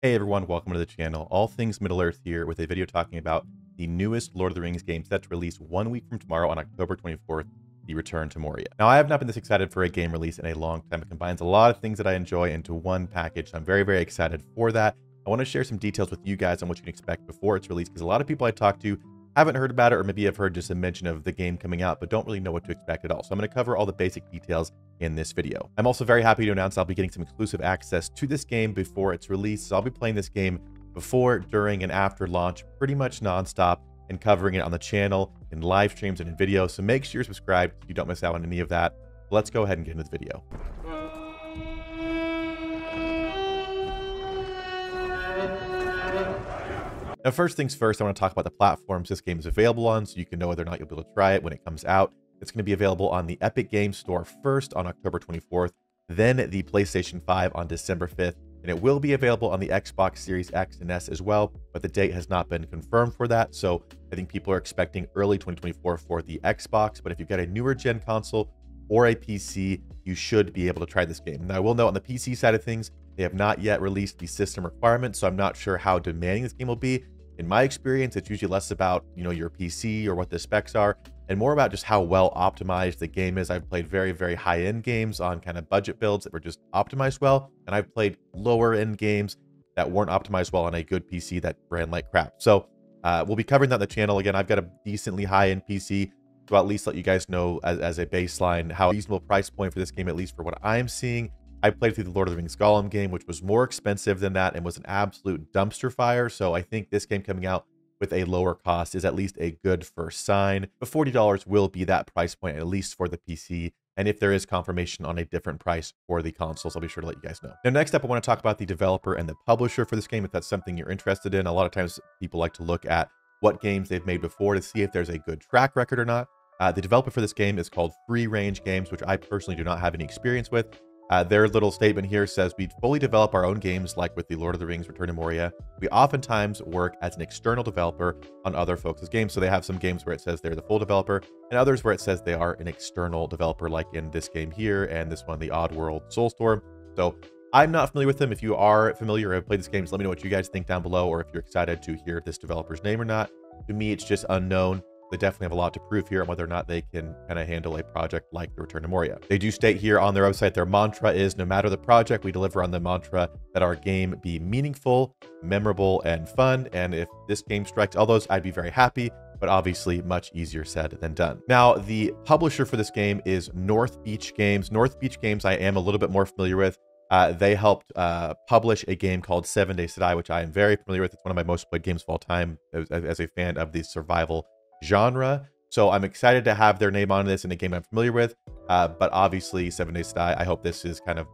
Hey everyone, welcome to the channel. All things Middle-earth here with a video talking about the newest Lord of the Rings game set to release 1 week from tomorrow on October 24th, The Return to Moria. Now, I have not been this excited for a game release in a long time. It combines a lot of things that I enjoy into one package. I'm very, very excited for that. I want to share some details with you guys on what you can expect before it's released, because a lot of people I talk to haven't heard about it, or maybe have heard just a mention of the game coming out, but don't really know what to expect at all. So I'm going to cover all the basic details in this video. I'm also very happy to announce I'll be getting some exclusive access to this game before it's released. So I'll be playing this game before, during, and after launch, pretty much nonstop, and covering it on the channel in live streams and in videos. So make sure you're subscribed so you don't miss out on any of that. Let's go ahead and get into the video. Now, first things first, I want to talk about the platforms this game is available on so you can know whether or not you'll be able to try it when it comes out. It's going to be available on the Epic Games Store first on October 24th, then the PlayStation 5 on December 5th, and it will be available on the Xbox Series X and S as well, but the date has not been confirmed for that, so I think people are expecting early 2024 for the Xbox, but if you've got a newer gen console or a PC, you should be able to try this game. Now, I will note on the PC side of things, they have not yet released the system requirements, so I'm not sure how demanding this game will be. In my experience, it's usually less about, your PC or what the specs are, and more about just how well optimized the game is. I've played very, very high-end games on kind of budget builds that were just optimized well, and I've played lower-end games that weren't optimized well on a good PC that ran like crap. So we'll be covering that on the channel. Again, I've got a decently high-end PC, to at least let you guys know as a baseline how reasonable price point for this game, at least for what I'm seeing. I played through the Lord of the Rings Gollum game, which was more expensive than that and was an absolute dumpster fire. So I think this game coming out with a lower cost is at least a good first sign. But $40 will be that price point, at least for the PC. And if there is confirmation on a different price for the consoles, I'll be sure to let you guys know. Now, next up, I want to talk about the developer and the publisher for this game, if that's something you're interested in. A lot of times people like to look at what games they've made before to see if there's a good track record or not. The developer for this game is called Free Range Games, which I personally do not have any experience with. Their little statement here says, "We fully develop our own games, like with the Lord of the Rings Return to Moria. We oftentimes work as an external developer on other folks' games." So they have some games where it says they're the full developer, and others where it says they are an external developer, like in this game here, and this one, the Oddworld Soulstorm. So I'm not familiar with them. If you are familiar or have played this game, let me know what you guys think down below, or if you're excited to hear this developer's name or not. To me, it's just unknown. They definitely have a lot to prove here on whether or not they can kind of handle a project like The Return to Moria. They do state here on their website, their mantra is, "No matter the project, we deliver on the mantra that our game be meaningful, memorable, and fun." And if this game strikes all those, I'd be very happy, but obviously much easier said than done. Now, the publisher for this game is North Beach Games. North Beach Games I am a little bit more familiar with. They helped publish a game called 7 Days to Die, which I am very familiar with. It's one of my most played games of all time as a fan of the survival genre. So I'm excited to have their name on this in a game I'm familiar with. But obviously 7 Days to Die, I hope this is kind of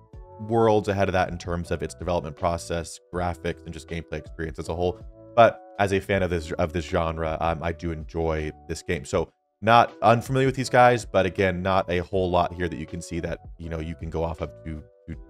worlds ahead of that in terms of its development process, graphics, and just gameplay experience as a whole. But as a fan of this genre, I do enjoy this game. So not unfamiliar with these guys, but again, not a whole lot here that you can see that, you can go off of to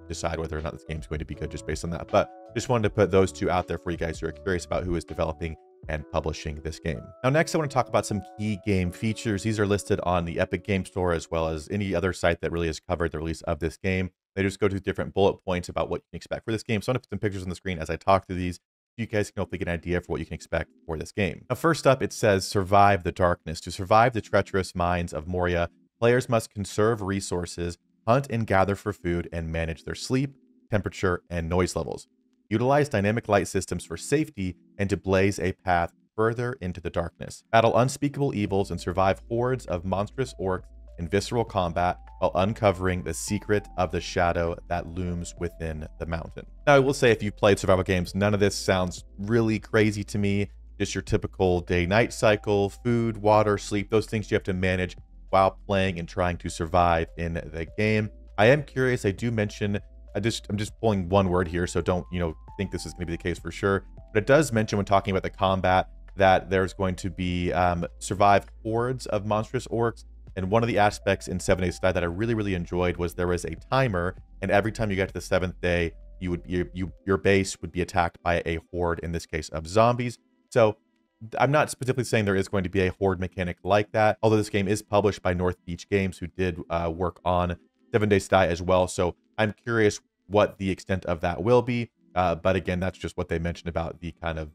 decide whether or not this game's going to be good just based on that. But just wanted to put those two out there for you guys who are curious about who is developing and publishing this game. Now, next, I want to talk about some key game features. These are listed on the Epic Games Store, as well as any other site that really has covered the release of this game. They just go to different bullet points about what you can expect for this game. So I'm going to put some pictures on the screen as I talk through these. You guys can hopefully get an idea for what you can expect for this game. Now, first up, it says, "Survive the darkness. To survive the treacherous mines of Moria, players must conserve resources, hunt and gather for food, and manage their sleep, temperature, and noise levels. Utilize dynamic light systems for safety and to blaze a path further into the darkness. Battle unspeakable evils and survive hordes of monstrous orcs in visceral combat while uncovering the secret of the shadow that looms within the mountain." Now, I will say, if you've played survival games, none of this sounds really crazy to me. Just your typical day-night cycle, food, water, sleep, those things you have to manage while playing and trying to survive in the game. I am curious. I do mention, I'm just pulling one word here, so don't, think this is going to be the case for sure. But it does mention when talking about the combat that there's going to be survive hordes of monstrous orcs. And one of the aspects in 7 Days to Die that I really, really enjoyed was there was a timer, and every time you got to the 7th day, your base would be attacked by a horde, in this case of zombies. So I'm not specifically saying there is going to be a horde mechanic like that, although this game is published by North Beach Games, who did work on 7 Days to Die as well. So I'm curious what the extent of that will be. But again, that's just what they mentioned about the kind of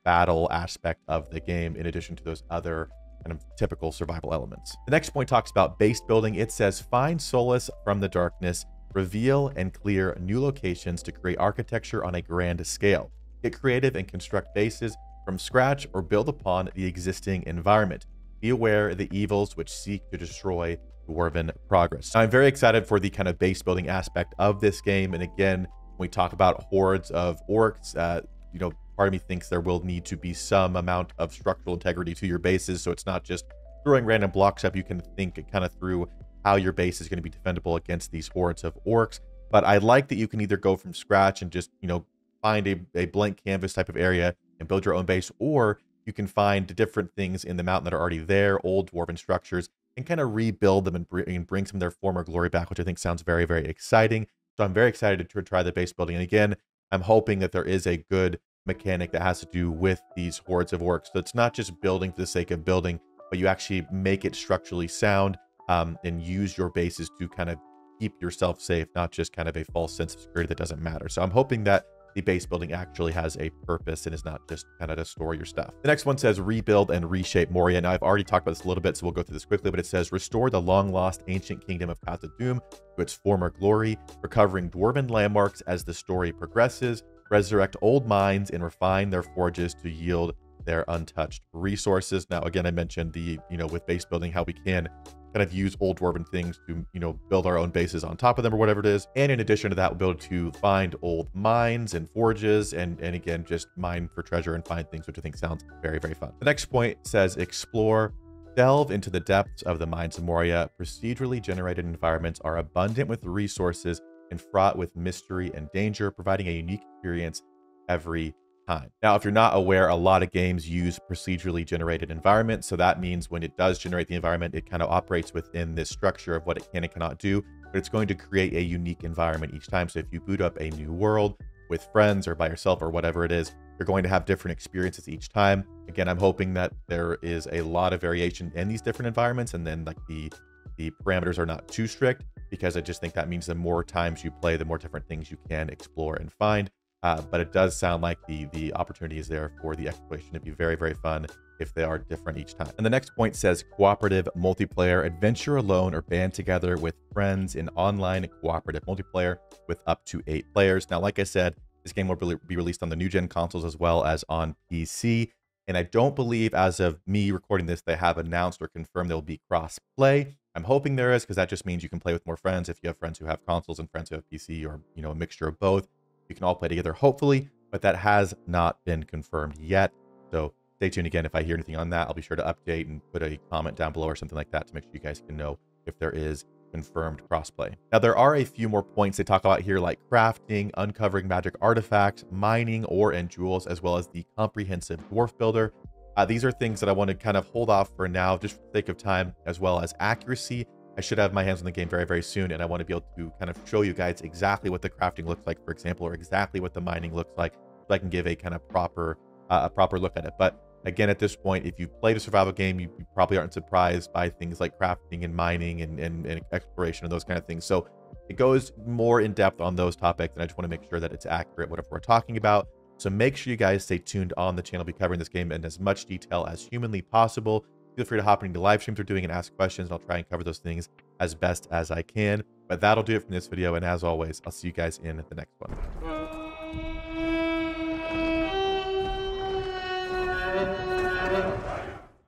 battle aspect of the game, in addition to those other kind of typical survival elements. The next point talks about base building. It says, find solace from the darkness, reveal and clear new locations to create architecture on a grand scale. Get creative and construct bases from scratch or build upon the existing environment. Be aware of the evils which seek to destroy dwarven progress. Now, I'm very excited for the kind of base building aspect of this game. And again, when we talk about hordes of orcs, part of me thinks there will need to be some amount of structural integrity to your bases. So it's not just throwing random blocks up. You can think kind of through how your base is going to be defendable against these hordes of orcs. But I like that you can either go from scratch and just, find a blank canvas type of area and build your own base, or you can find different things in the mountain that are already there, old dwarven structures, and kind of rebuild them and bring some of their former glory back, which I think sounds very, very exciting. So I'm very excited to try the base building. And again, I'm hoping that there is a good mechanic that has to do with these hordes of orcs. So it's not just building for the sake of building, but you actually make it structurally sound, and use your bases to kind of keep yourself safe, not just kind of a false sense of security that doesn't matter. So I'm hoping that the base building actually has a purpose and is not just kind of to store your stuff. The next one says rebuild and reshape Moria. Now, I've already talked about this a little bit, so we'll go through this quickly, but it says restore the long lost ancient kingdom of Khazad-dûm to its former glory, recovering dwarven landmarks as the story progresses, resurrect old mines and refine their forges to yield their untouched resources. Now, again, I mentioned with base building, how we can kind of use old dwarven things to, build our own bases on top of them or whatever it is. And in addition to that, we'll be able to find old mines and forges and again, just mine for treasure and find things, which I think sounds very, very fun. The next point says explore. Delve into the depths of the mines of Moria. Procedurally generated environments are abundant with resources and fraught with mystery and danger, providing a unique experience every time. Now, if you're not aware, a lot of games use procedurally generated environments. So that means when it does generate the environment, it kind of operates within this structure of what it can and cannot do, but it's going to create a unique environment each time. So if you boot up a new world with friends or by yourself or whatever it is, you're going to have different experiences each time. Again, I'm hoping that there is a lot of variation in these different environments, and then like the parameters are not too strict, because I just think that means the more times you play, the more different things you can explore and find. But it does sound like the opportunity is there for the exploration to be very, very fun if they are different each time. And the next point says cooperative multiplayer. Adventure alone or band together with friends in online cooperative multiplayer with up to 8 players. Now, like I said, this game will be released on the new gen consoles as well as on PC. And I don't believe, as of me recording this, they have announced or confirmed there will be cross-play. I'm hoping there is, because that just means you can play with more friends. If you have friends who have consoles and friends who have PC, or a mixture of both, you can all play together, hopefully, but that has not been confirmed yet. So stay tuned. Again, if I hear anything on that, I'll be sure to update and put a comment down below or something like that to make sure you guys can know if there is confirmed crossplay. Now, there are a few more points they talk about here, like crafting, uncovering magic artifacts, mining ore and jewels, as well as the comprehensive dwarf builder. These are things that I want to kind of hold off for now, just for the sake of time, as well as accuracy. I should have my hands on the game very, very soon, and I want to be able to kind of show you guys exactly what the crafting looks like, for example, or exactly what the mining looks like, so I can give a kind of proper look at it. But again, at this point, if you played a survival game, you probably aren't surprised by things like crafting and mining and exploration and those kind of things. So it goes more in depth on those topics, and I just want to make sure that it's accurate, whatever we're talking about. So make sure you guys stay tuned on the channel. I'll be covering this game in as much detail as humanly possible. Feel free to hop into live streams we're doing and ask questions, and I'll try and cover those things as best as I can. But that'll do it from this video, and as always, I'll see you guys in the next one.